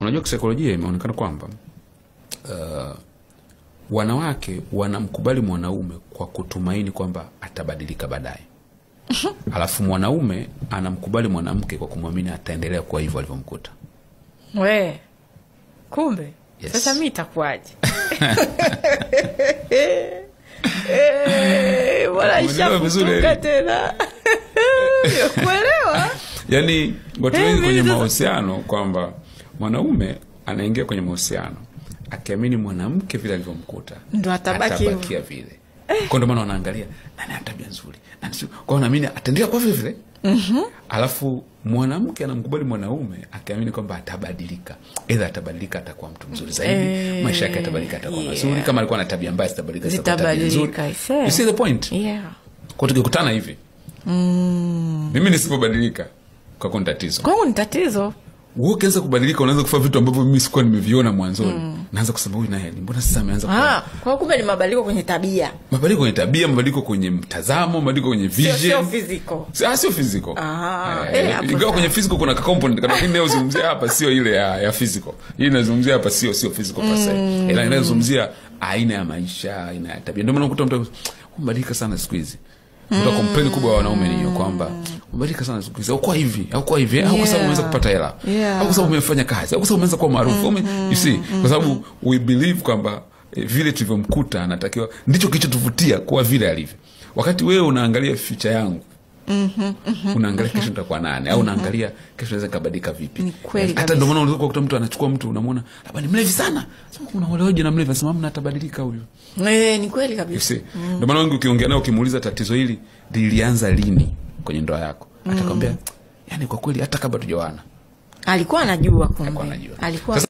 Unajua kisaikolojia imeonekana kwamba wanawake wanamkubali mwanaume kwa kutumaini kwamba atabadilika baadaye. Alafu mwanaume anamkubali mwanamke kwa kumwamini ataendelea kuwa hivyo alivyomkuta. Kumbe. Yes. Sasa mimi itakuaje? Wala ishafutuka tena. Kuelewa? Yaani watu wengi kwenye mahusiano kwamba mwanaume anaingia kwenye mahusiano akiamini mwanamke vile alivyomkuta ndo atabakia vile. Kwa ndio maana wanaangalia nani ana tabia nzuri. Kwa naamini ataendelea kwa vile vile. Alafu mwanamke anamkubali mwanaume akiamini kwamba atabadilika. Either atabadilika atakuwa mtu mzuri zaidi, maisha yake yatabadilika atakuwa mazuri, kama alikuwa na tabia mbaya atabadilika atakuwa tabia nzuri. You see the point? Yeah. Kwa tukikutana hivi. Mimi nisipobadilika kwa tatizo. Kwa ni tatizo. Wewe ukianza kubadilika unaanza kufanya vitu ambavyo mimi sikuwa nimeviona mwanzoni. Naanza kusema huyu naye mbona sasa ameanza kwa kumbe ni mabadiliko kwenye tabia. Mabadiliko kwenye tabia, mabadiliko kwenye mtazamo, mabadiliko kwenye vision. Sio physical. Sio physical. Ingawa kwenye physical kuna component kama hii ninayozungumzia hapa sio ile ya physical. Hii ninazungumzia hapa sio physical per se. Ila ninazungumzia aina ya maisha, aina ya tabia. Ndio maana ukuta mtu mbadilika sana siku hizi. Ndio complain kubwa ya wanaume ni kwamba mbadilika sana siku hizi. Au kwa hivi, au kwa sababu umeanza kupata hela. Au kwa sababu umefanya kazi, au kwa sababu umeanza kuwa maarufu. You see, kwa sababu we believe kwamba vile tulivyomkuta anatakiwa ndicho kilichotuvutia kwa vile alivyo. Wakati wewe unaangalia future yangu, unaangalia kesho nitakuwa nani, au unaangalia kesho naweza kubadilika vipi. Hata ndio maana unaweza kukuta mtu anachukua mtu unamwona labda ni mlevi sana. Sema kuna waleoje na mlevi anasema mna atabadilika huyo. Ni kweli kabisa. Ndio maana wengi ukiongea nao ukimuuliza tatizo hili lilianza lini kwenye ndoa yako, atakwambia yani kwa kweli hata kabla tujaoana alikuwa anajua kumbe. Alikuwa